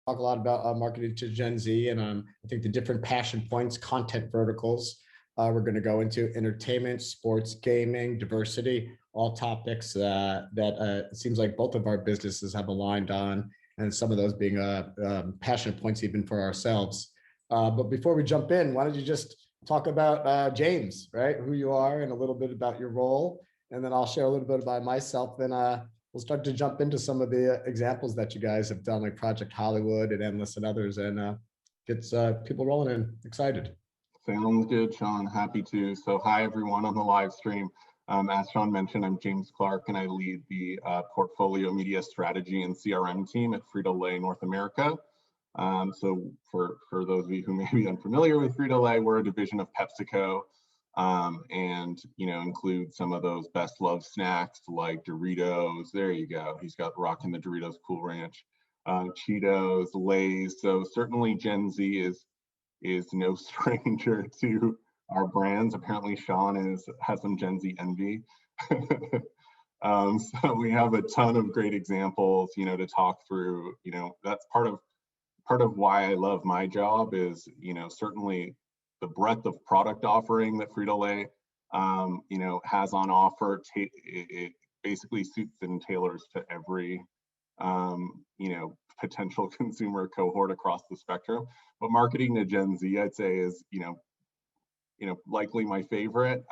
talk a lot about marketing to Gen Z, and I think the different passion points, content verticals. We're going to go into entertainment, sports, gaming, diversity, all topics that it seems like both of our businesses have aligned on, and some of those being passion points even for ourselves. But before we jump in, why don't you just talk about James, right? Who you are and a little bit about your role, and then I'll share a little bit about myself, and we'll start to jump into some of the examples that you guys have done, like Project Hollywood and Endless and others, and gets people rolling and excited. Sounds good, Sean. Happy to. So hi, everyone on the live stream. As Sean mentioned, I'm James Clarke, and I lead the portfolio media strategy and CRM team at Frito-Lay North America. So for those of you who may be unfamiliar with Frito-Lay, we're a division of PepsiCo, and include some of those best loved snacks like Doritos. There you go. He's got rocking the Doritos Cool Ranch, Cheetos, Lay's. So certainly Gen Z is no stranger to our brands. Apparently Sean has some Gen Z envy. So we have a ton of great examples, to talk through. That's part of why I love my job is, certainly the breadth of product offering that Frito-Lay, has on offer. It basically suits and tailors to every, potential consumer cohort across the spectrum. But marketing to Gen Z, I'd say, is likely my favorite.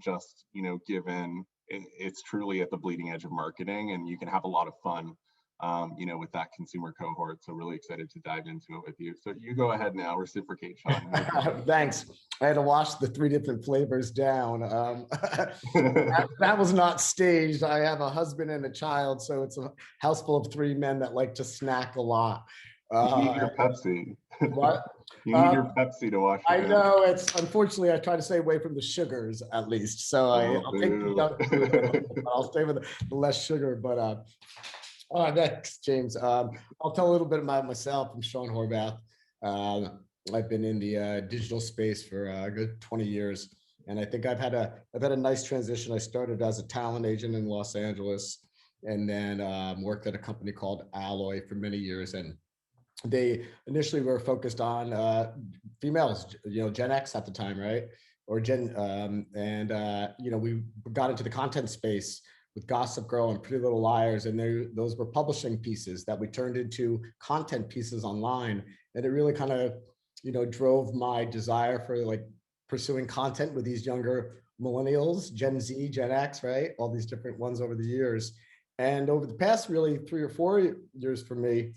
Just given it's truly at the bleeding edge of marketing, and you can have a lot of fun, with that consumer cohort. So really excited to dive into it with you. So you go ahead now, reciprocate, Sean. Thanks. I had to wash the 3 different flavors down. That was not staged. I have a husband and a child, so it's a house full of 3 men that like to snack a lot. You need your Pepsi. What? You need your Pepsi to wash your hands. Know it's unfortunately I try to stay away from the sugars at least. So I'll take I'll stay with the less sugar, but next, James. I'll tell a little bit about myself. I'm Sean Horvath. I've been in the digital space for a good 20 years, and I think I've had a nice transition. I started as a talent agent in Los Angeles, and then worked at a company called Alloy for many years. And they initially were focused on females, Gen X at the time, right? Or Gen, we got into the content space with Gossip Girl and Pretty Little Liars, and those were publishing pieces that we turned into content pieces online, and it really kind of, drove my desire for like pursuing content with these younger millennials, Gen Z, Gen X, right? All these different ones over the years, and over the past really 3 or 4 years for me,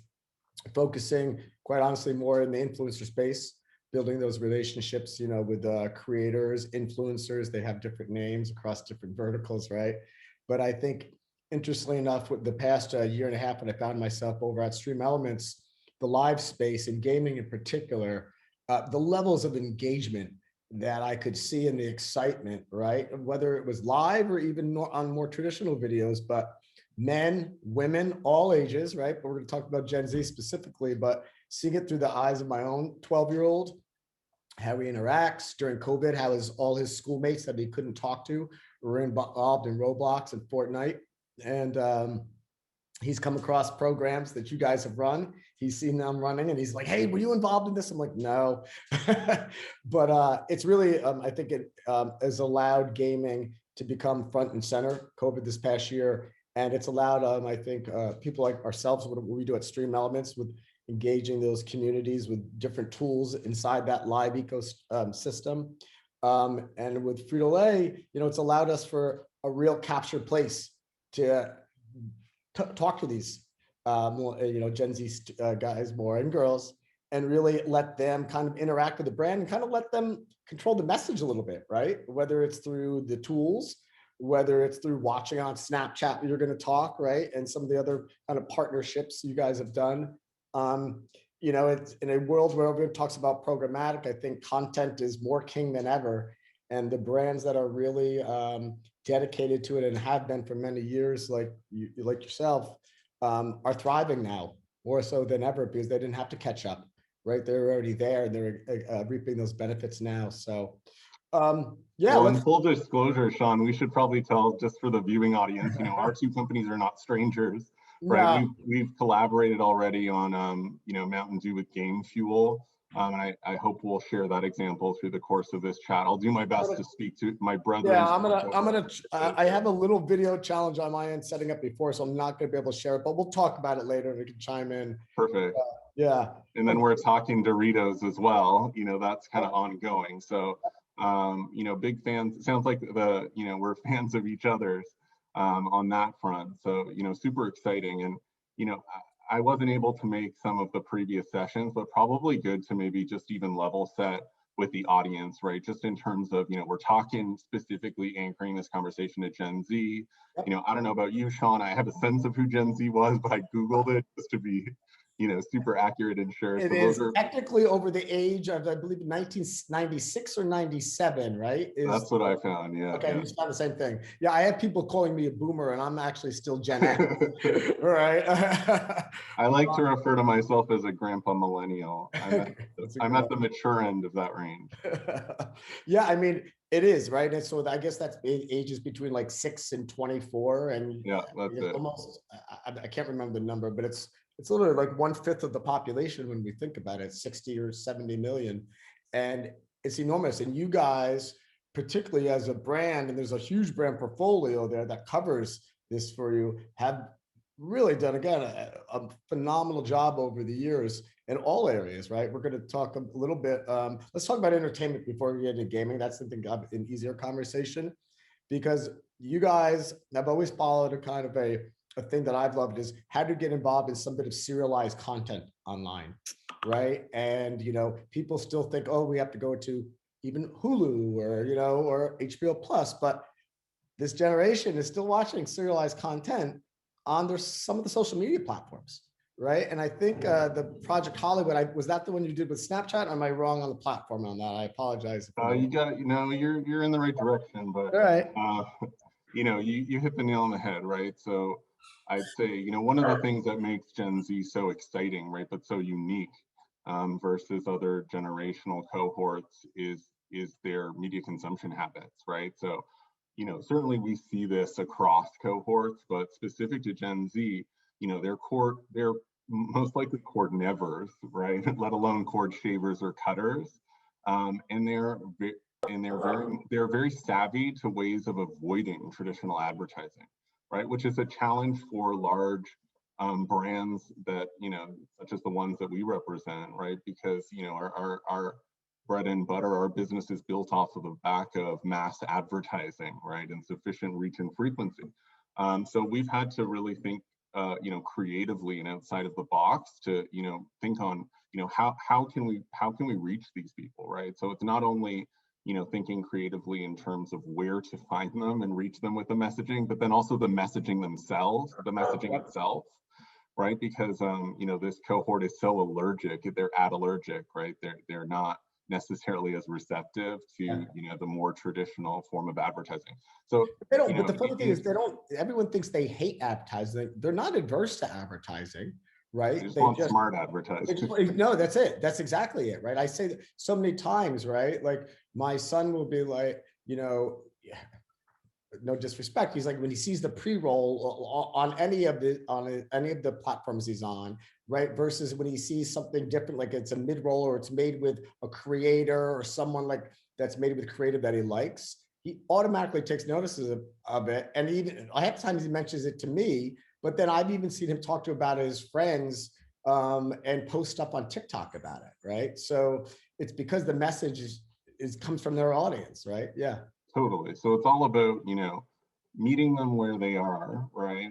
focusing quite honestly more in the influencer space, building those relationships, with creators, influencers. They have different names across different verticals, right? But I think, interestingly enough, with the past year and a half, when I found myself over at StreamElements, the live space and gaming in particular, the levels of engagement that I could see in the excitement, right? Whether it was live or even on more traditional videos, but men, women, all ages, right? But we're going to talk about Gen Z specifically, but seeing it through the eyes of my own 12-year-old, how he interacts during COVID, how all his schoolmates that he couldn't talk to were involved in Roblox and Fortnite. And he's come across programs that you guys have run. He's seen them running, and he's like, hey, were you involved in this? I'm like, no. But it's really, I think it has allowed gaming to become front and center, COVID this past year. And it's allowed, I think, people like ourselves, what we do at StreamElements, with engaging those communities with different tools inside that live ecosystem. And with Frito-Lay, it's allowed us for a real captured place to talk to these more, Gen Z guys more and girls, and really let them kind of interact with the brand and kind of let them control the message a little bit, right? Whether it's through the tools, whether it's through watching on Snapchat, you're going to talk, right? And some of the other kind of partnerships you guys have done. It's in a world where everyone talks about programmatic. I think content is more king than ever. And the brands that are really dedicated to it and have been for many years, like yourself, are thriving now more so than ever because they didn't have to catch up, right? They're already there and they're reaping those benefits now. So yeah. Well, in full disclosure, Sean, we should probably tell, just for the viewing audience, our 2 companies are not strangers. right? No. We've collaborated already on you know, Mountain Dew with Game Fuel. And I hope we'll share that example through the course of this chat. I'll do my best to speak to my brother. Yeah, I have a little video challenge on my end setting up before, so I'm not gonna be able to share it, but we'll talk about it later and we can chime in. Perfect. Yeah. And then we're talking Doritos as well. You know, that's kind of ongoing. So, you know, big fans. It sounds like you know, we're fans of each other's on that front. So, you know, super exciting. And, you know, I wasn't able to make some of the previous sessions, but probably good to maybe just even level set with the audience, right? Just in terms of, you know, we're talking specifically anchoring this conversation to Gen Z. You know, I don't know about you, Sean, I have a sense of who Gen Z was, but I Googled it just to be, you know, super accurate and sure. It is technically over the age of, I believe, 1996 or 97, right? That's what I found, yeah. Okay, yeah. you found the same thing. Yeah, I have people calling me a boomer and I'm actually still Gen X, right? I like to refer to myself as a grandpa millennial. I'm at the mature end of that range. Yeah, I mean, it is, right? And so I guess that's ages between like 6 and 24. And yeah, that's it. Almost, I can't remember the number, but it's literally like 1/5 of the population when we think about it, 60 or 70 million. And it's enormous. And you guys, particularly as a brand, and there's a huge brand portfolio there that covers this for you, have really done, again, a phenomenal job over the years in all areas, right? We're going to talk a little bit. Let's talk about entertainment before we get into gaming. That's something an easier conversation, because you guys have always followed a kind of a thing that I've loved is how to get involved in some bit of serialized content online, right? And, you know, people still think, oh, we have to go to even Hulu or, you know, or HBO Plus, but this generation is still watching serialized content on some of the social media platforms, right? And I think the Project Hollywood, was that the one you did with Snapchat? Or am I wrong on the platform on that? I apologize. You got it. You know, you're in the right direction, but all right. You know, you hit the nail on the head, right? So I'd say, you know, one of the things that makes Gen Z so exciting, right, but so unique versus other generational cohorts is their media consumption habits, right? So, you know, certainly we see this across cohorts, but specific to Gen Z, you know, they're most likely cord nevers, right? Let alone cord shavers or cutters. And they're very savvy to ways of avoiding traditional advertising, right? Which is a challenge for large brands that, you know, such as the ones that we represent, right? Because, you know, our bread and butter, our business is built off of the back of mass advertising, right? And sufficient reach and frequency. So we've had to really think, you know, creatively and outside of the box to, you know, think on, you know, how can we reach these people, right? So it's not only, you know, thinking creatively in terms of where to find them and reach them with the messaging, but then also the messaging themselves, the messaging itself, right? Because you know, this cohort is so allergic, they're ad allergic, right? They're not necessarily as receptive to, you know, the more traditional form of advertising. So they don't, you know, but the funny thing is everyone thinks they hate advertising. They're not adverse to advertising, right? They just want smart advertising. No, that's it. That's exactly it, right? I say that so many times, right? Like my son will be like, you know, no disrespect, he's like, when he sees the pre-roll on any of the platforms he's on, right, versus when he sees something different, like it's a mid-roll or it's made with a creator or someone like that's made with creative that he likes, he automatically takes notices of it. And even I have times he mentions it to me, but then I've even seen him talk to about his friends and post stuff on TikTok about it, right? So it's because the message comes from their audience, right? Yeah. Totally. So it's all about, you know, meeting them where they are, right?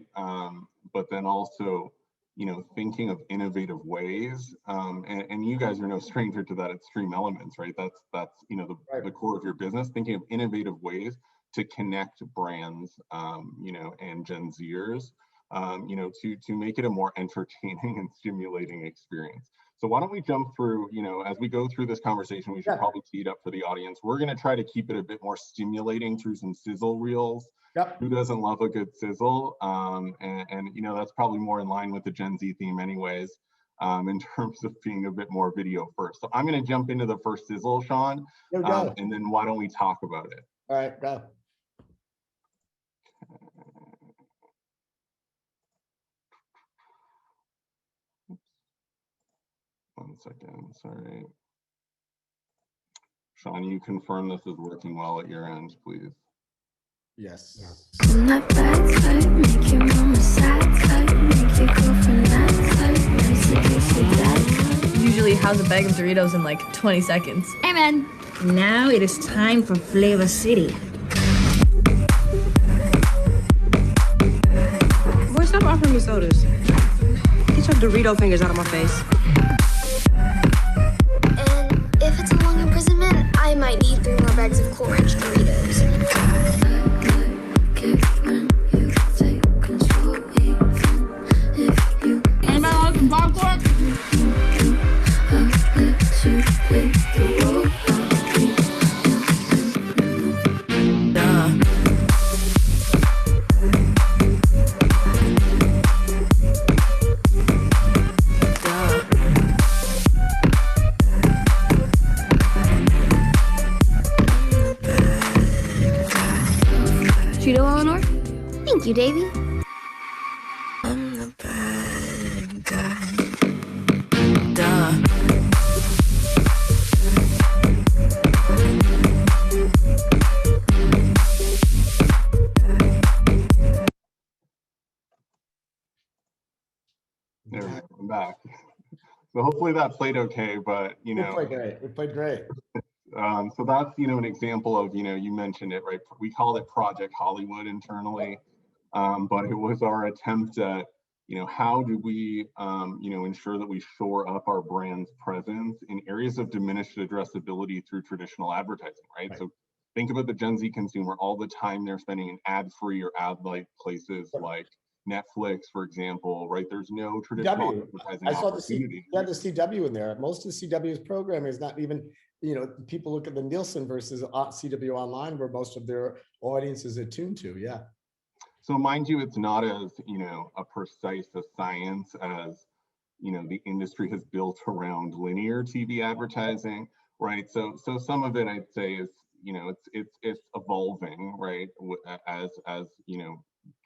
But then also, you know, thinking of innovative ways. And you guys are no stranger to that at StreamElements, right? That's you know, the core of your business, thinking of innovative ways to connect brands, you know, and Gen Zers, you know, to make it a more entertaining and stimulating experience. So why don't we jump through, you know, as we go through this conversation, we should probably tee it up for the audience. We're going to try to keep it a bit more stimulating through some sizzle reels. Yep. Who doesn't love a good sizzle? And you know, that's probably more in line with the Gen Z theme anyways, in terms of being a bit more video first. So I'm going to jump into the first sizzle, Sean, and then why don't we talk about it? All right, go. 1 second, sorry. Sean, you confirm this is working well at your end, please. Yes. On that bad side, make your mama sad side, make your girlfriend mad side, nice to kiss your dad side. Usually house a bag of Doritos in like 20 seconds. Amen. Now it is time for Flavor City. Boy, stop offering me sodas. Get your Dorito fingers out of my face. And if it's a long imprisonment, I might need 3 more bags of Cool Ranch Doritos. Anybody want some popcorn? Cheeto, Eleanor? Thank you, Davy. I'm the bad guy. Duh. There we go, I'm back. So hopefully that played okay, but you know. It played great. It played great. So that's, you know, an example of, you know, you mentioned it, right? We called it Project Hollywood internally, but it was our attempt at, you know, how do we, you know, ensure that we shore up our brand's presence in areas of diminished addressability through traditional advertising, right? So think about the Gen Z consumer, all the time they're spending in ad-free or ad-light places like Netflix, for example, right? There's no traditional advertising I saw opportunity. the CW in there. Most of the CW's program is not even, you know, people look at the Nielsen versus CW Online, where most of their audience is attuned to. Yeah. So mind you, it's not as, you know, a precise a science as, you know, the industry has built around linear TV advertising, right? So some of it I'd say is, you know, it's evolving, right? As you know,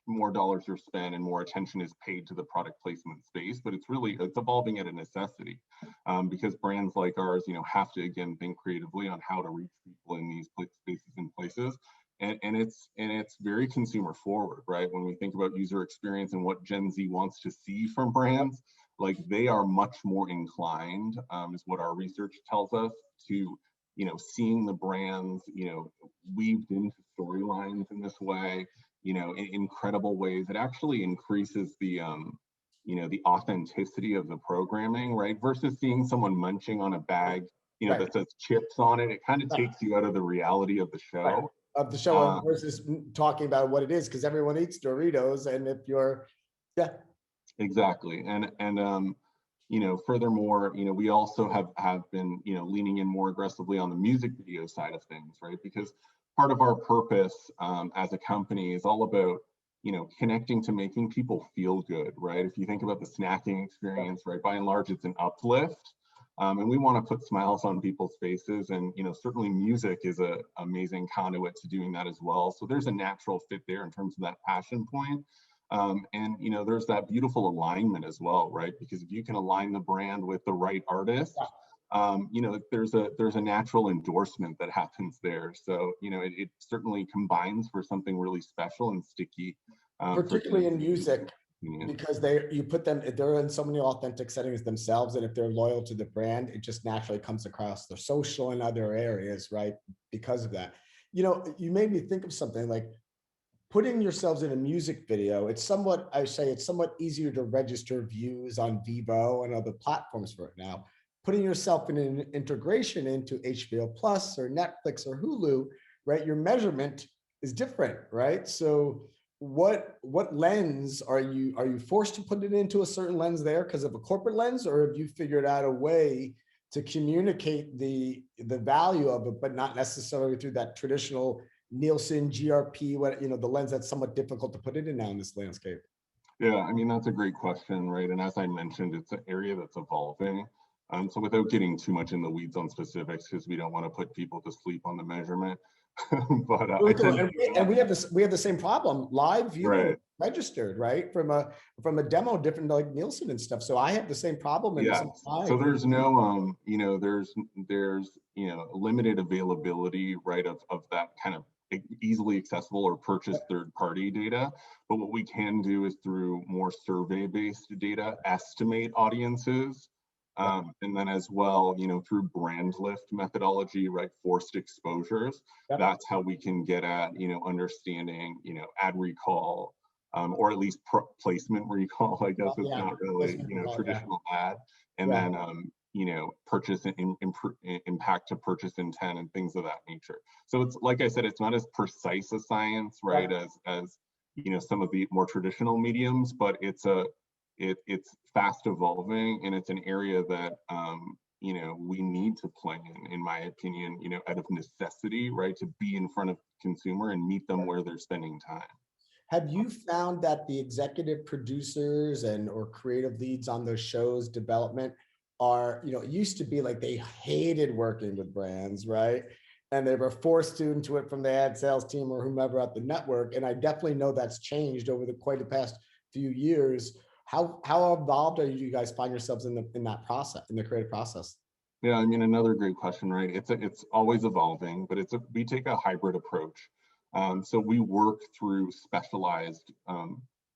more dollars are spent and more attention is paid to the product placement space, but it's evolving at a necessity, because brands like ours, you know, have to again think creatively on how to reach people in these spaces and places, and it's very consumer forward, right? When we think about user experience and what Gen Z wants to see from brands, like they are much more inclined, is what our research tells us, to, you know, seeing the brands, you know, weaved into storylines in this way, you know, in incredible ways. It actually increases the, you know, the authenticity of the programming, right? Versus seeing someone munching on a bag, you know, that says chips on it. It kind of takes you out of the reality of the show. Right. Of the show versus talking about what it is, because everyone eats Doritos, and if you're, yeah. Exactly, and you know, furthermore, you know, we also have been, you know, leaning in more aggressively on the music video side of things, right? Because part of our purpose as a company is all about, you know, connecting to making people feel good, right? If you think about the snacking experience, right, by and large, it's an uplift. And we want to put smiles on people's faces, and, you know, certainly music is an amazing conduit to doing that as well. So there's a natural fit there in terms of that passion point. And, you know, there's that beautiful alignment as well, right? Because if you can align the brand with the right artist, you know, there's a natural endorsement that happens there. So, you know, it certainly combines for something really special and sticky. Particularly in music, because you put them, they're in so many authentic settings themselves, and if they're loyal to the brand, it just naturally comes across their social and other areas, right? Because of that. You know, you made me think of something like putting yourselves in a music video. It's somewhat easier to register views on Vivo and other platforms for it now. Putting yourself in an integration into HBO Plus or Netflix or Hulu, right? Your measurement is different, right? So what lens are you forced to put it into a certain lens there because of a corporate lens, or have you figured out a way to communicate the value of it, but not necessarily through that traditional Nielsen, GRP, what, you know, the lens that's somewhat difficult to put it in now in this landscape? Yeah, I mean, that's a great question, right? And as I mentioned, it's an area that's evolving. So without getting too much in the weeds on specifics, because we don't want to put people to sleep on the measurement, but and we have the same problem. Live viewing, right. registered, right? From a demo, different like Nielsen and stuff. So I have the same problem. Yeah. So there's no, there's limited availability, right, of that kind of easily accessible or purchased third-party data. But what we can do is through more survey-based data, estimate audiences. And then as well, through brand lift methodology, right, forced exposures, that's how we can get at, understanding, ad recall, or at least placement recall, I guess it's not really, traditional ad, and then, purchase and impact to purchase intent and things of that nature. So it's, like I said, it's not as precise a science, right, as some of the more traditional mediums, but it's fast evolving, and it's an area that we need to play in my opinion, out of necessity, right, to be in front of consumer and meet them where they're spending time. Have you found that the executive producers or creative leads on those shows development are, it used to be like they hated working with brands, right? And they were forced into it from the ad sales team or whomever at the network. And I definitely know that's changed over quite the past few years. How involved are you guys find yourselves in that process, in the creative process? Yeah, I mean, another great question, right? It's always evolving, but we take a hybrid approach. So we work through specialized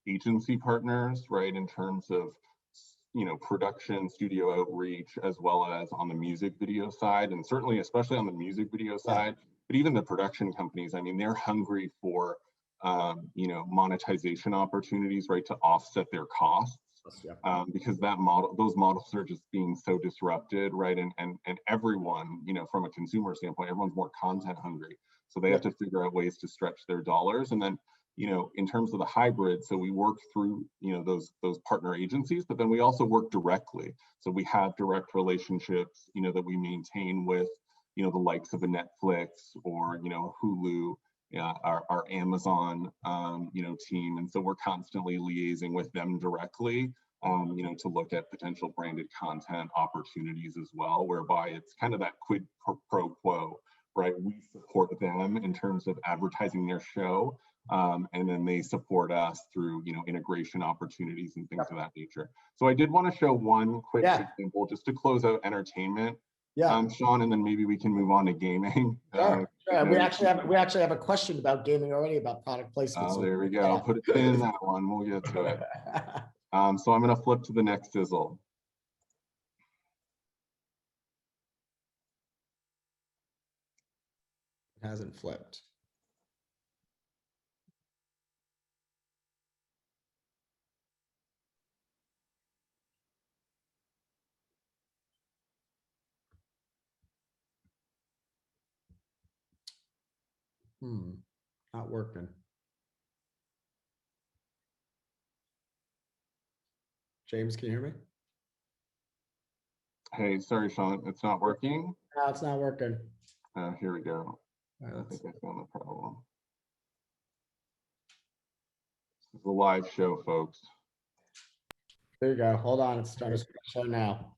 agency partners, right, in terms of production, studio outreach, as well as on the music video side, and certainly especially on the music video side, but even the production companies, I mean, they're hungry for monetization opportunities, right, to offset their costs, because those models are just being so disrupted, right, and everyone, from a consumer standpoint, everyone's more content hungry, so they have to figure out ways to stretch their dollars. And then in terms of the hybrid, so we work through those partner agencies, but then we also work directly, so we have direct relationships that we maintain with the likes of a Netflix or Hulu, our Amazon team, and so we're constantly liaising with them directly to look at potential branded content opportunities as well, whereby it's kind of that quid pro quo, right? We support them in terms of advertising their show, and then they support us through integration opportunities and things of that nature. So I did want to show one quick example just to close out entertainment, Sean, and then maybe we can move on to gaming. We actually have a question about gaming already, about product placement. Oh, there we go. I'll put it in that one. We'll get to it. So I'm going to flip to the next sizzle. It hasn't flipped. Not working. James, can you hear me? Hey, sorry, Sean, it's not working. No, it's not working. Here we go. Right, I think I found the problem. This is a live show, folks. There you go. Hold on, it's starting to show now.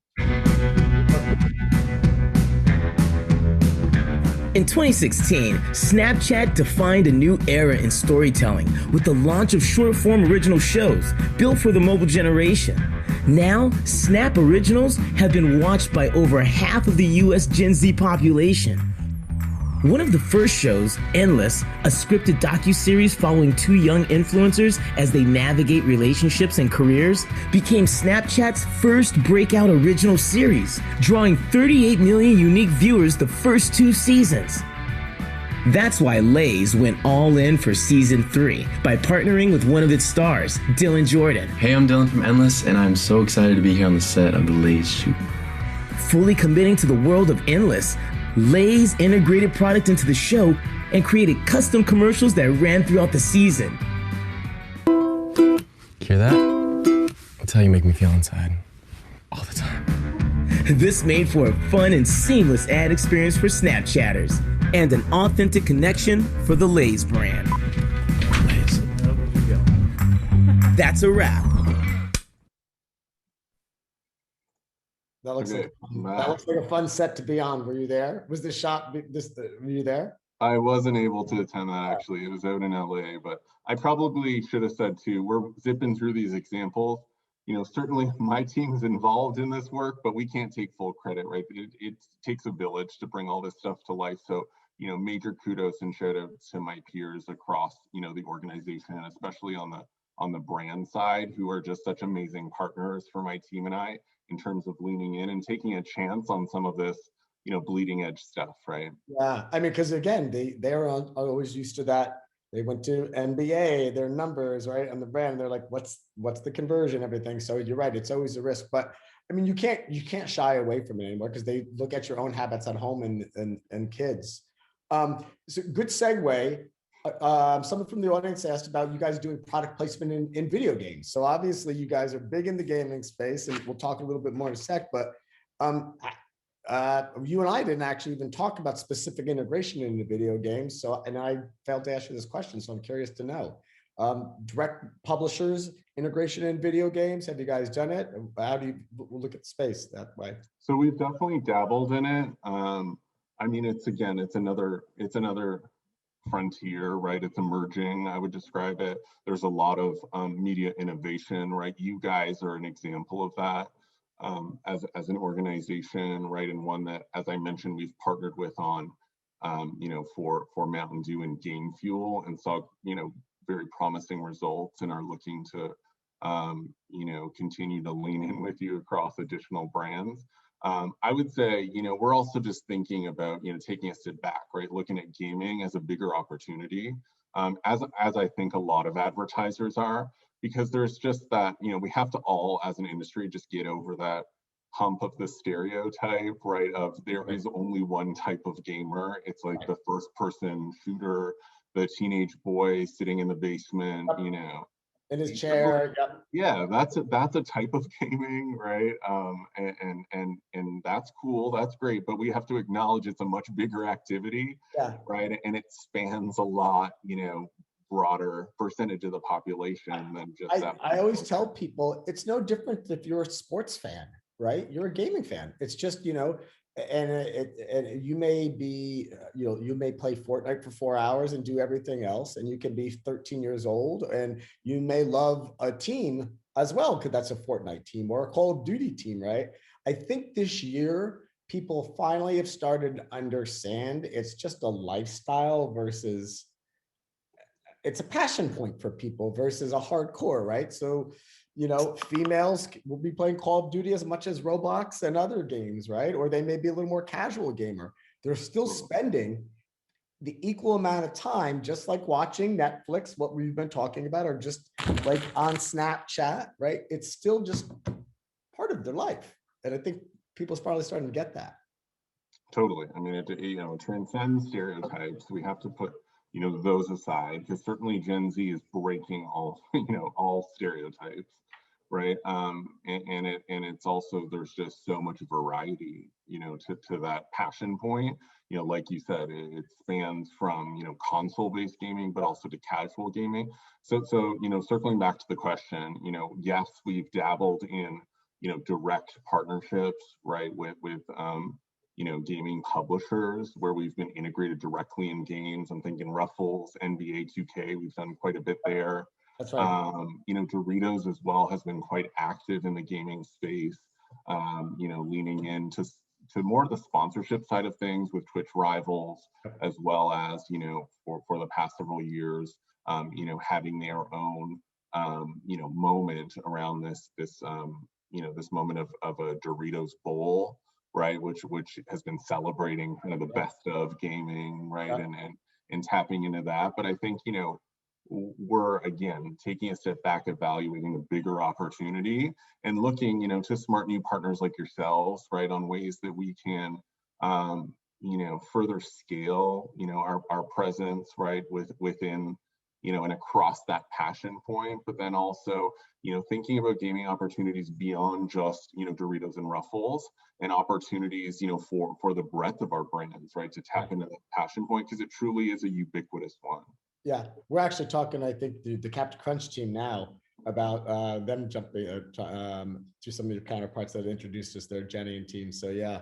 In 2016, Snapchat defined a new era in storytelling with the launch of short-form original shows built for the mobile generation. Now, Snap Originals have been watched by over half of the US Gen Z population. One of the first shows, Endless, a scripted docuseries following two young influencers as they navigate relationships and careers, became Snapchat's first breakout original series, drawing 38 million unique viewers the first 2 seasons. That's why Lay's went all in for season 3 by partnering with one of its stars, Dylan Jordan. Hey, I'm Dylan from Endless, and I'm so excited to be here on the set of the Lay's shoot. Fully committing to the world of Endless, Lay's integrated product into the show and created custom commercials that ran throughout the season. Hear that? That's how you make me feel inside. All the time. This made for a fun and seamless ad experience for Snapchatters and an authentic connection for the Lay's brand. Lay's. There we go. That's a wrap. That looks like a fun set to be on. Were you there? Was the shot were you there? I wasn't able to attend that actually. It was out in LA, but I probably should have said too, we're zipping through these examples. Certainly my team is involved in this work, but we can't take full credit, right? It takes a village to bring all this stuff to life. So, major kudos and shout out to my peers across, the organization, especially on the brand side, who are just such amazing partners for my team and I in terms of leaning in and taking a chance on some of this, bleeding edge stuff, right? Yeah, I mean, because again, they're always used to that. They went to NBA, their numbers, right, on the brand. They're like, what's the conversion, everything. So you're right, it's always a risk. But I mean, you can't shy away from it anymore because they look at your own habits at home and kids. So good segue. Someone from the audience asked about you guys doing product placement in video games. So obviously, you guys are big in the gaming space, and we'll talk a little bit more in a sec. But you and I didn't actually even talk about specific integration into video games. And I failed to ask you this question, so I'm curious to know. Direct publishers integration in video games, have you guys done it? How do you look at the space that way? So we've definitely dabbled in it. I mean, it's another frontier, right? It's emerging, I would describe it. There's a lot of media innovation, right? You guys are an example of that. As an organization, right, and one that, as I mentioned, we've partnered with on, for Mountain Dew and Game Fuel, and saw, very promising results, and are looking to, continue to lean in with you across additional brands. I would say, we're also just thinking about, taking a step back, right, looking at gaming as a bigger opportunity, as I think a lot of advertisers are. Because there's just that, we have to all, as an industry, just get over that hump of the stereotype, right? Of there is only one type of gamer. It's like the first person shooter, the teenage boy sitting in the basement, in his chair. Yeah, that's a type of gaming, right? And that's cool, that's great, but we have to acknowledge it's a much bigger activity, right? And it spans a lot, broader percentage of the population than just that. I always tell people it's no different if you're a sports fan, right? You're a gaming fan. It's just, and you may be, you may play Fortnite for 4 hours and do everything else, and you can be 13 years old and you may love a team as well, because that's a Fortnite team or a Call of Duty team, right? I think this year people finally have started to understand it's just a lifestyle versus it's a passion point for people versus a hardcore, right? So, females will be playing Call of Duty as much as Roblox and other games, right? Or they may be a little more casual gamer. They're still spending the equal amount of time, just like watching Netflix, what we've been talking about, or just like on Snapchat, right? It's still just part of their life. And I think people's probably starting to get that. Totally. I mean, it transcends stereotypes. We have to put those aside, because certainly Gen Z is breaking all, all stereotypes, right? And it's also, there's just so much variety, to that passion point. Like you said, it spans from, console-based gaming, but also to casual gaming. So, circling back to the question, yes, we've dabbled in, direct partnerships, right, with gaming publishers where we've been integrated directly in games. I'm thinking Ruffles, NBA 2K, we've done quite a bit there. That's right. Doritos as well has been quite active in the gaming space, leaning into more of the sponsorship side of things with Twitch Rivals, as well as, for the past several years, having their own, moment around this moment of a Doritos bowl, right, which has been celebrating kind of the best of gaming, right, and tapping into that. But I think, we're again taking a step back, evaluating the bigger opportunity and looking, to smart new partners like yourselves, right, on ways that we can, further scale, our presence, right, within, and across that passion point, but then also, thinking about gaming opportunities beyond just, Doritos and Ruffles, and opportunities, for the breadth of our brands, right, to tap into that passion point, because it truly is a ubiquitous one. Yeah, we're actually talking, I think, the Captain Crunch team now about them jumping to some of your counterparts that introduced us there, Jenny and team. So yeah,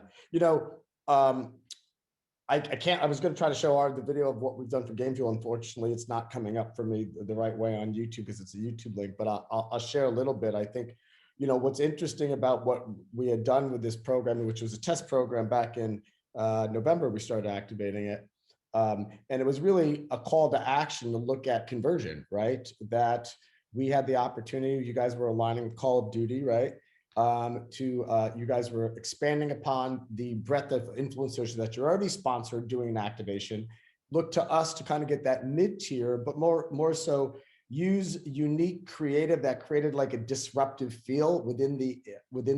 I can't, I was going to try to show the video of what we've done for Game Fuel. Unfortunately, it's not coming up for me the right way on YouTube because it's a YouTube link, but I'll share a little bit. I think, what's interesting about what we had done with this program, which was a test program back in November, we started activating it. And it was really a call to action to look at conversion, right? That we had the opportunity, you guys were aligning with Call of Duty, right? You guys were expanding upon the breadth of influencers that you're already sponsored doing an activation. Look to us to kind of get that mid-tier, but more so use unique creative that created like a disruptive feel within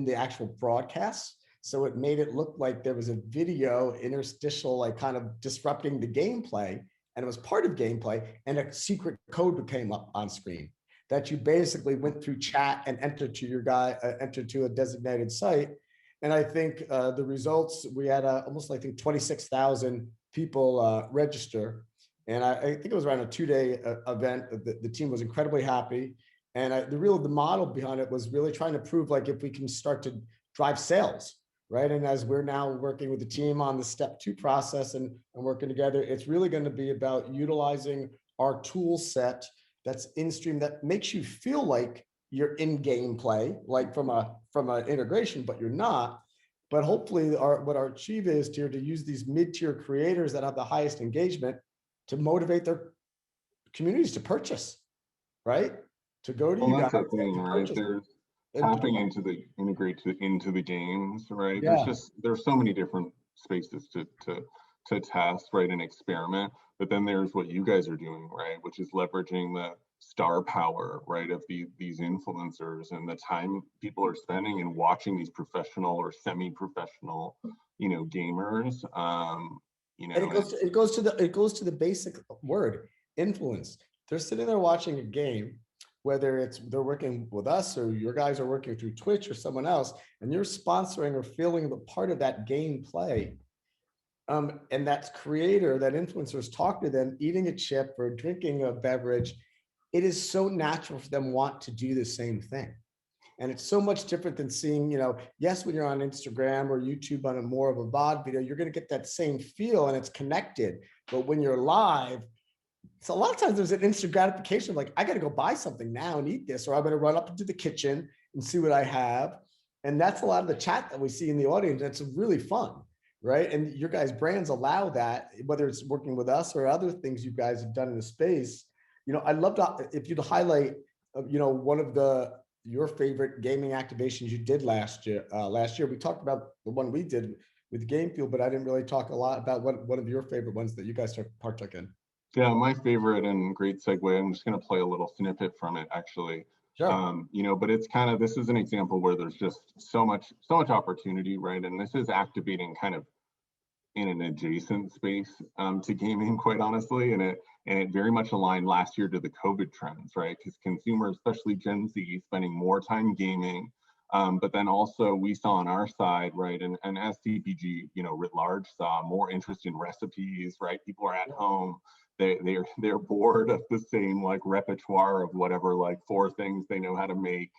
the actual broadcast. So it made it look like there was a video interstitial, like kind of disrupting the gameplay, and it was part of gameplay, and a secret code came up on screen that you basically went through chat and entered to a designated site. And I think the results, we had almost, I think, 26,000 people register. And I think it was around a 2-day event. The team was incredibly happy. And the model behind it was really trying to prove like if we can start to drive sales, right? And as we're now working with the team on the step 2 process and working together, it's really going to be about utilizing our tool set that's in stream that makes you feel like you're in gameplay, like from an integration, but you're not. But hopefully what our achieve is to use these mid-tier creators that have the highest engagement to motivate their communities to purchase, right? To go to you guys. That's the thing, right? There's tapping into the into the games, right? Yeah. There's so many different spaces to test, right, and experiment. But then there's what you guys are doing, right, which is leveraging the star power, right, of these influencers and the time people are spending in watching these professional or semi-professional, gamers. And it goes to the basic word, influence. They're sitting there watching a game, whether they're working with us or your guys are working through Twitch or someone else, and you're sponsoring or feeling the part of that gameplay. And that creator, that influencers talk to them, eating a chip or drinking a beverage, it is so natural for them want to do the same thing. And it's so much different than seeing, yes, when you're on Instagram or YouTube on a more of a VOD video, you're going to get that same feel and it's connected. But when you're live, so a lot of times there's an instant gratification, like I got to go buy something now and eat this, or I'm going to run up into the kitchen and see what I have. And that's a lot of the chat that we see in the audience. It's really fun. Right. And your guys' brands allow that, whether it's working with us or other things you guys have done in the space. I'd love to, if you'd highlight, one of your favorite gaming activations you did last year. We talked about the one we did with Game Fuel, but I didn't really talk a lot about one of your favorite ones that you guys partook in. Yeah, my favorite and great segue. I'm just going to play a little snippet from it, actually. Sure. But it's kind of, this is an example where there's just so much opportunity, right? And this is activating kind of in an adjacent space to gaming, quite honestly, and it very much aligned last year to the COVID trends, right? Because consumers, especially Gen Z, spending more time gaming, but then also we saw on our side, right, and as CPG, writ large, saw more interest in recipes, right? People are at home, they're bored of the same like repertoire of whatever, like 4 things they know how to make,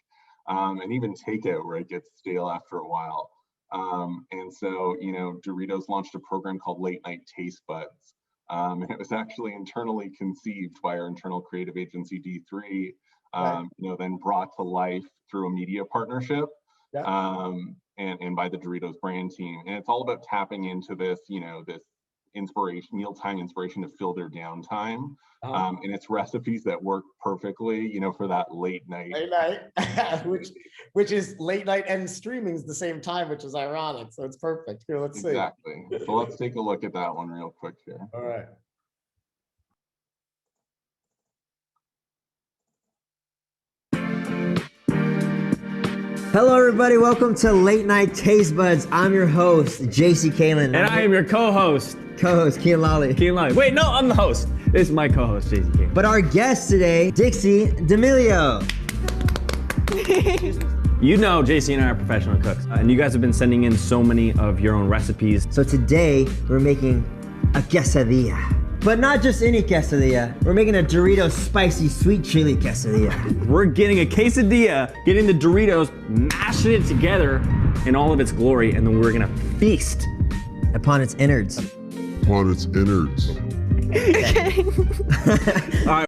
and even takeout, right, gets stale after a while. And so, Doritos launched a program called Late Night Taste Buds. And it was actually internally conceived by our internal creative agency, D3, right. Then brought to life through a media partnership, yeah. And by the Doritos brand team. And it's all about tapping into this, this inspiration, mealtime inspiration to fill their downtime. And it's recipes that work perfectly, for that late night. which is late night and streaming is the same time, which is ironic. So it's perfect. Here, let's see. Exactly. So let's take a look at that one real quick here. All right. Hello, everybody. Welcome to Late Night Taste Buds. I'm your host, JC Kalen. And I am your co-host. Kean Lally. Wait, no, I'm the host. This is my co-host, JC Kalen. But our guest today, Dixie D'Amelio. You know JC and I are professional cooks, and you guys have been sending in so many of your own recipes. So today, we're making a quesadilla. But not just any quesadilla. We're making a Doritos spicy sweet chili quesadilla. We're getting a quesadilla, getting the Doritos, mashing it together in all of its glory, and then we're gonna feast upon its innards. upon its innards. All right.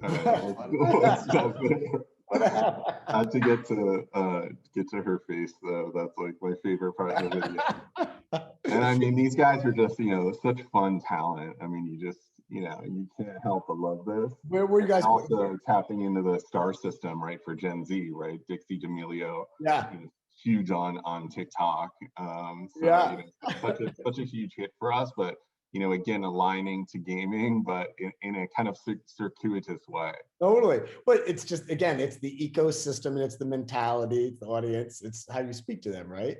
Let's stop there. I had to get to her face though. That's like my favorite part of the video. And I mean, these guys are just, such fun talent. I mean, you can't help but love this. Where were you guys? And also tapping into the star system, right, for Gen Z, right? Dixie D'Amelio, yeah, huge on TikTok. Such a huge hit for us, but again, aligning to gaming, but in a kind of circuitous way. Totally. But it's just, again, it's the ecosystem and it's the mentality, it's the audience, it's how you speak to them, right?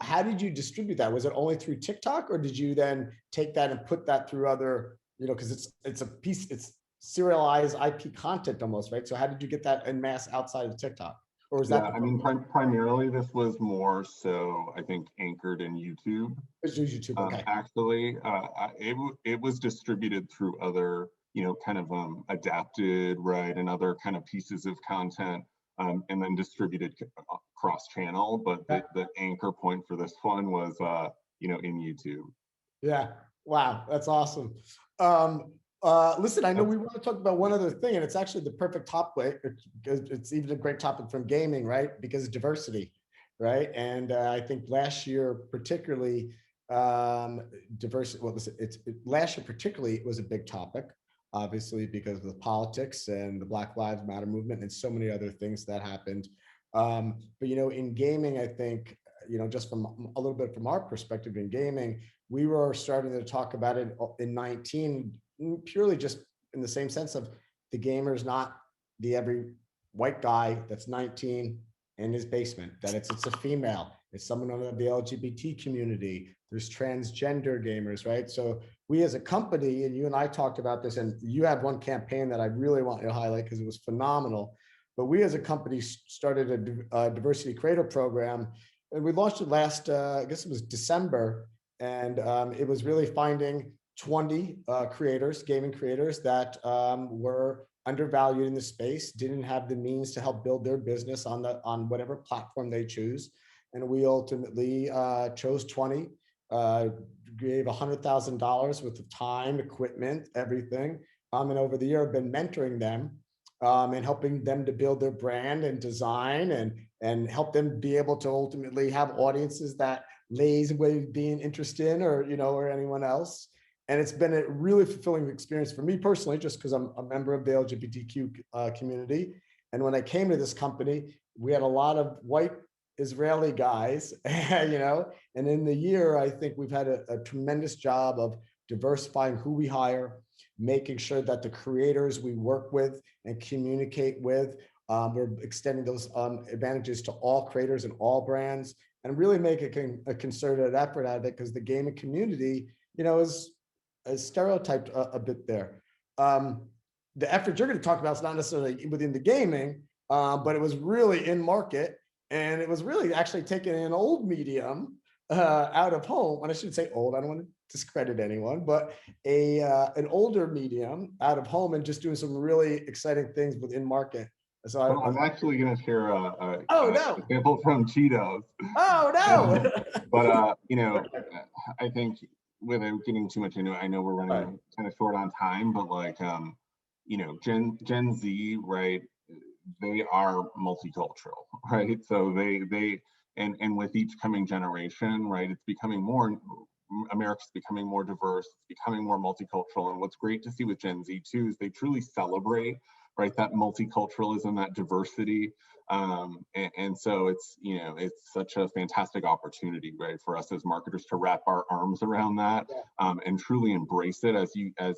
How did you distribute that? Was it only through TikTok, or did you then take that and put that through other, because it's serialized IP content almost, right? So how did you get that en masse outside of TikTok? Or was that? I mean, primarily this was more so, I think, anchored in YouTube. It's YouTube, okay. Actually, it was distributed through other, kind of adapted, right, and other kind of pieces of content, and then distributed cross-channel. But the anchor point for this one was, in YouTube. Yeah. Wow, that's awesome. Listen, I know we want to talk about one other thing, and it's actually the perfect topic, because it's even a great topic from gaming, right? Because diversity, right? And I think last year, particularly, diversity. Last year particularly was a big topic, obviously because of the politics and the Black Lives Matter movement and so many other things that happened. But in gaming, I think just from a little bit from our perspective in gaming, we were starting to talk about it in 19. Purely just in the same sense of the gamer's not the every white guy that's 19 in his basement, that it's a female, it's someone of the LGBT community, there's transgender gamers, right? So we as a company, and you and I talked about this, and you had one campaign that I really want to highlight because it was phenomenal, but we as a company started a diversity creator program, and we launched it last, I guess it was December, and it was really finding 20 gaming creators that were undervalued in the space, didn't have the means to help build their business on whatever platform they choose. And we ultimately chose 20, gave $100,000 worth of time, equipment, everything. And over the year, I've been mentoring them and helping them to build their brand and design and help them be able to ultimately have audiences that Lay's would be interested in, or anyone else. And it's been a really fulfilling experience for me personally, just because I'm a member of the LGBTQ community. And when I came to this company, we had a lot of white Israeli guys, and in the year, I think we've had a tremendous job of diversifying who we hire, making sure that the creators we work with and communicate with, we're extending those advantages to all creators and all brands, and really make a concerted effort at it, because the gaming community, is stereotyped a bit there. The effort you're going to talk about is not necessarily within the gaming, but it was really in market, and it was really actually taking an old medium out of home. And I shouldn't say old, I don't want to discredit anyone, but an older medium out of home and just doing some really exciting things within market. So I'm actually going to share no example from Cheetos. Oh no! But I think, without getting too much into it, I know we're running kind of short on time, but Gen Z, right? They are multicultural, right? So and with each coming generation, right? It's becoming America's becoming more diverse, it's becoming more multicultural. And what's great to see with Gen Z too is they truly celebrate, right, that multiculturalism, that diversity. And so it's such a fantastic opportunity, right, for us as marketers to wrap our arms around that, and truly embrace it, as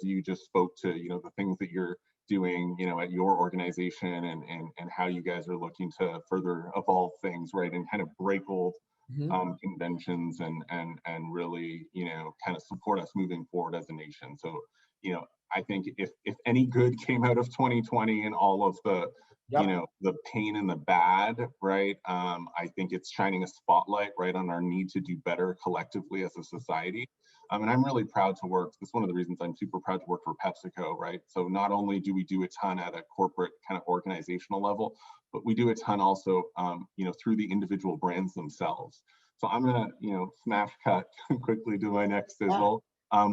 you just spoke to, the things that you're doing, at your organization, and how you guys are looking to further evolve things, right, and kind of break old conventions and really, kind of support us moving forward as a nation. So, I think if any good came out of 2020 and all of the, the pain and the bad, right? I think it's shining a spotlight, right, on our need to do better collectively as a society. And I'm really proud to work. That's one of the reasons I'm super proud to work for PepsiCo, right? So not only do we do a ton at a corporate kind of organizational level, but we do a ton also, through the individual brands themselves. So I'm gonna, smash cut quickly to my next sizzle,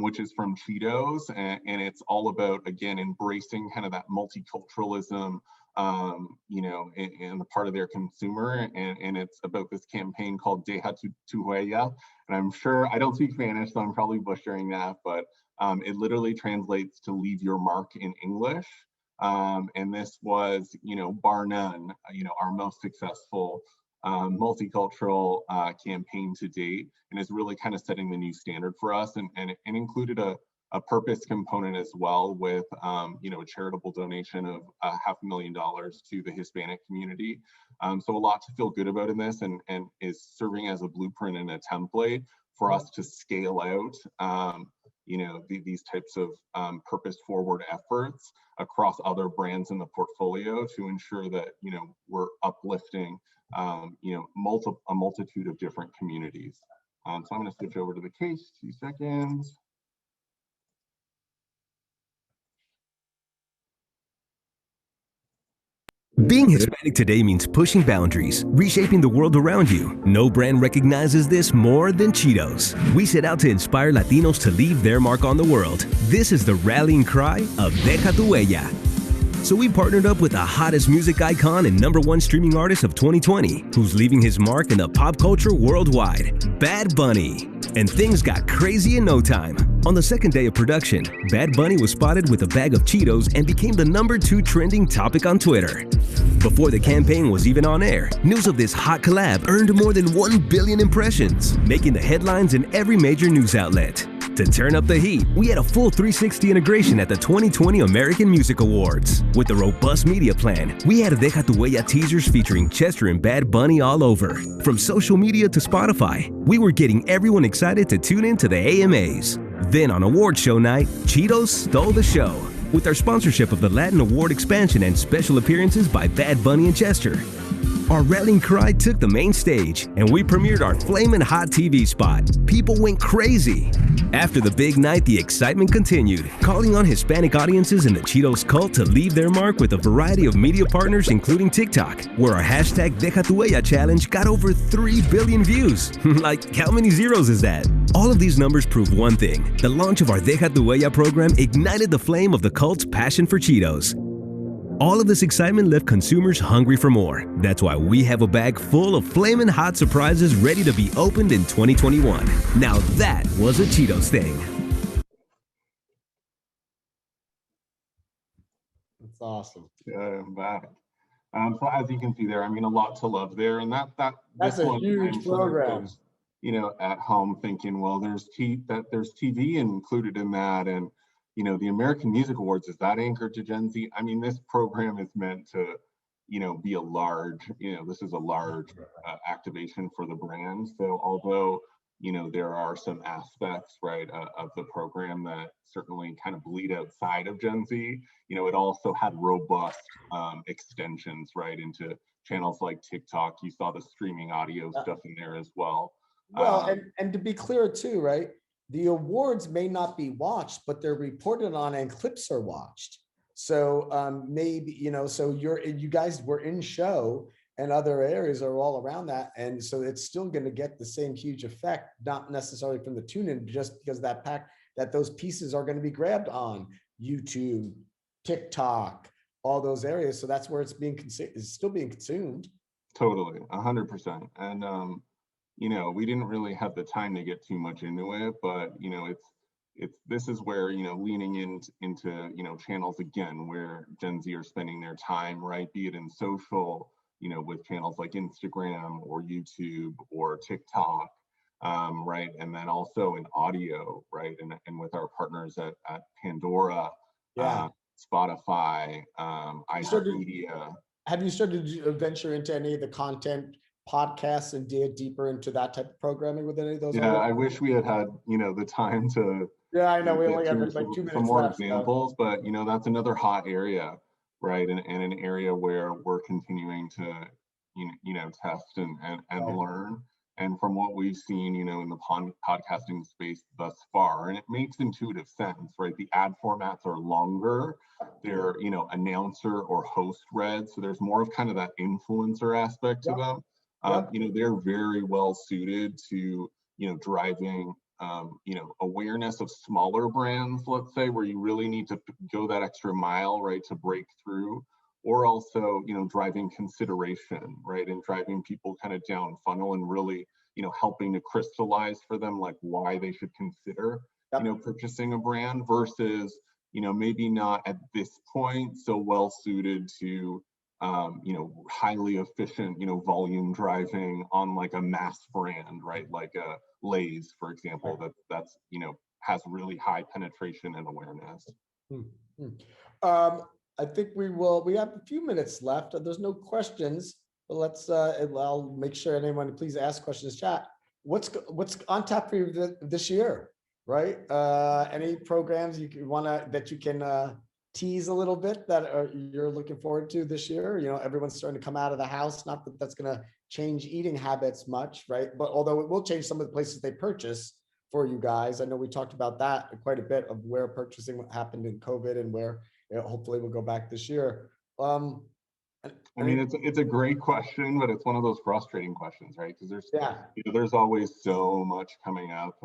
which is from Cheetos, and it's all about, again, embracing kind of that multiculturalism, in the part of their consumer, and it's about this campaign called Deja tu Huella, and I'm sure I don't speak Spanish, so I'm probably butchering that, but it literally translates to leave your mark in English. And this was, bar none, our most successful multicultural campaign to date, and is really kind of setting the new standard for us, and included a purpose component as well, with a charitable donation of $500,000 to the Hispanic community. So a lot to feel good about in this, and is serving as a blueprint and a template for us to scale out these types of purpose forward efforts across other brands in the portfolio, to ensure that we're uplifting a multitude of different communities. So I'm going to switch over to the case, 2 seconds. Being Hispanic today means pushing boundaries, reshaping the world around you. No brand recognizes this more than Cheetos. We set out to inspire Latinos to leave their mark on the world. This is the rallying cry of Deja tu Huella. So we partnered up with the hottest music icon and #1 streaming artist of 2020, who's leaving his mark in the pop culture worldwide, Bad Bunny. And things got crazy in no time. On the second day of production, Bad Bunny was spotted with a bag of Cheetos and became the #2 trending topic on Twitter. Before the campaign was even on air, news of this hot collab earned more than 1 billion impressions, making the headlines in every major news outlet. To turn up the heat, we had a full 360 integration at the 2020 American Music Awards. With a robust media plan, we had Deja tu Huella teasers featuring Chester and Bad Bunny all over. From social media to Spotify, we were getting everyone excited to tune in to the AMAs. Then on award show night, Cheetos stole the show with our sponsorship of the Latin Award expansion and special appearances by Bad Bunny and Chester. Our rallying cry took the main stage, and we premiered our flamin' hot TV spot. People went crazy. After the big night, the excitement continued, calling on Hispanic audiences in the Cheetos cult to leave their mark with a variety of media partners, including TikTok, where our hashtag Deja tu Huella challenge got over 3 billion views. Like, how many zeros is that? All of these numbers prove one thing: the launch of our Deja tu Huella program ignited the flame of the cult's passion for Cheetos. All of this excitement left consumers hungry for more. That's why we have a bag full of flamin' hot surprises ready to be opened in 2021. Now that was a Cheetos thing. That's awesome. Yeah, I'm back. So as you can see there, I mean, a lot to love there, and that's a huge program. Folks, at home thinking, well, there's TV included in that, and the American Music Awards, is that anchored to Gen Z? I mean, this program is meant to, be a large, this is a large activation for the brand. So although, there are some aspects, right, of the program that certainly kind of bleed outside of Gen Z, it also had robust extensions, right, into channels like TikTok. You saw the streaming audio stuff in there as well. Well, and to be clear too, right? The awards may not be watched, but they're reported on and clips are watched. So maybe, so you guys were in show, and other areas are all around that. And so it's still going to get the same huge effect, not necessarily from the tune in, just because that those pieces are going to be grabbed on YouTube, TikTok, all those areas. So that's where it's still being consumed. Totally, 100%. And, we didn't really have the time to get too much into it, but this is where leaning into channels again where Gen Z are spending their time, right? Be it in social, with channels like Instagram or YouTube or TikTok, right? And then also in audio, right? And with our partners at Pandora, Spotify, iHeartMedia. Have you started to venture into any of the content podcasts and dig deeper into that type of programming with any of those? Yeah, I wish we had the time to. Yeah, I know we only have like 2 minutes some more left, examples, but that's another hot area, right? And an area where we're continuing to test and learn. And from what we've seen, in the podcasting space thus far, and it makes intuitive sense, right? The ad formats are longer. They're announcer or host read, so there's more of kind of that influencer aspect to them. You know, they're very well suited to, you know, driving, you know, awareness of smaller brands, let's say, where you really need to go that extra mile, right, to break through, or also, you know, driving consideration, right, and driving people kind of down funnel and really, you know, helping to crystallize for them like why they should consider, you know, purchasing a brand versus, you know, maybe not at this point so well suited to, you know, highly efficient, you know, volume driving on like a mass brand, right? Like a Lay's, for example, that's, you know, has really high penetration and awareness. I think we have a few minutes left. There's no questions, but let's, I'll make sure anyone, please ask questions, chat. What's on tap for you this year, right? Any programs that you can tease a little bit that you're looking forward to this year? You know, everyone's starting to come out of the house. Not that that's going to change eating habits much, right? But although it will change some of the places they purchase for you guys. I know we talked about that quite a bit of where purchasing happened in COVID and where, you know, hopefully we'll go back this year. I mean, it's a great question, but it's one of those frustrating questions, right? Because there's, you know, there's always so much coming up,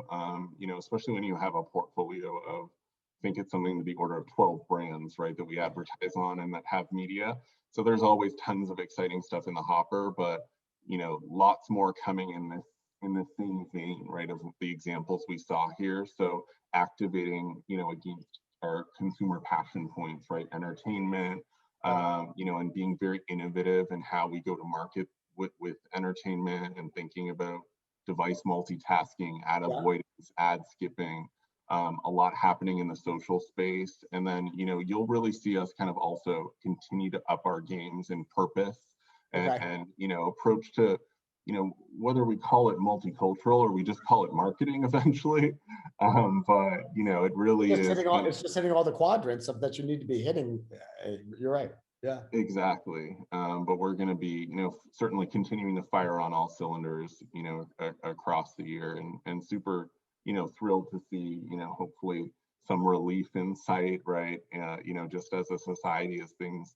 you know, especially when you have a portfolio of, I think it's something to the order of 12 brands, right, that we advertise on and that have media. So there's always tons of exciting stuff in the hopper, but, you know, lots more coming in the same vein, right, of the examples we saw here. So activating, you know, against our consumer passion points, right, entertainment, you know, and being very innovative in how we go to market with entertainment and thinking about device multitasking, ad avoidance, ad skipping, a lot happening in the social space. And then, you know, you'll really see us kind of also continue to up our games in purpose and you know, approach to, you know, whether we call it multicultural or we just call it marketing eventually. But, you know, it really is. It's just hitting all the quadrants of that you need to be hitting. You're right. Yeah. Exactly. But we're going to be, you know, certainly continuing to fire on all cylinders, you know, across the year and super, you know, thrilled to see, you know, hopefully some relief in sight, right? You know, just as a society, as things,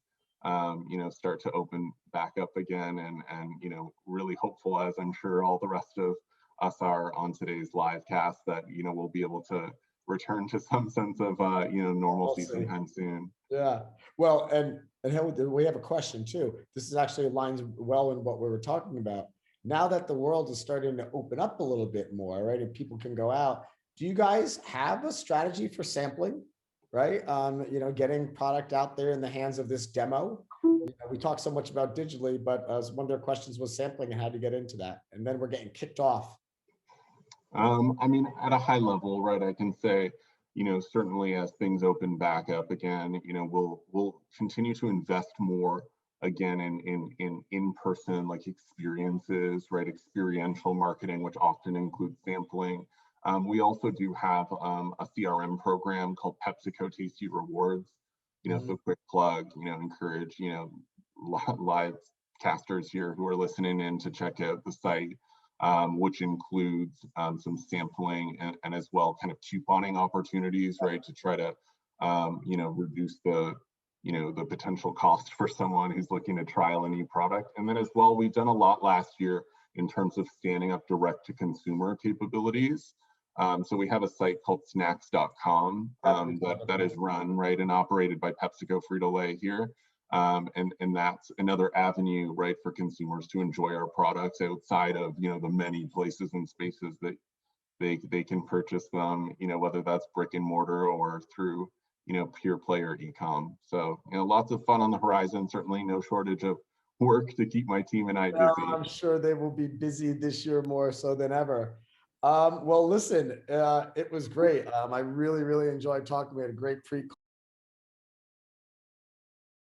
you know, start to open back up again and, you know, really hopeful, as I'm sure all the rest of us are on today's live cast, that, you know, we'll be able to return to some sense of, you know, normalcy sometime soon. Yeah. Well, and we have a question too. This is actually aligns well in what we were talking about. Now that the world is starting to open up a little bit more, right, and people can go out, do you guys have a strategy for sampling? Right, you know, getting product out there in the hands of this demo. You know, we talk so much about digitally, but one of their questions was sampling and how to get into that, and then we're getting kicked off. I mean, at a high level, right, I can say, you know, certainly as things open back up again, you know, we'll continue to invest more again in person, like experiences, right, experiential marketing, which often includes sampling. We also do have a CRM program called PepsiCo Tasty Rewards, you know, so quick plug, you know, encourage, you know, live casters here who are listening in to check out the site, which includes some sampling and as well kind of couponing opportunities, right, to try to, you know, reduce the, you know, the potential cost for someone who's looking to trial a new product. And then as well, we've done a lot last year in terms of standing up direct to consumer capabilities. So we have a site called snacks.com that is run, right, and operated by PepsiCo Frito-Lay here. And that's another avenue, right, for consumers to enjoy our products outside of, you know, the many places and spaces that they can purchase them, you know, whether that's brick and mortar or through, you know, pure player e-com. So, you know, lots of fun on the horizon, certainly no shortage of work to keep my team and I busy. I'm sure they will be busy this year more so than ever. Well, listen, it was great. I really, really enjoyed talking. We had a great pre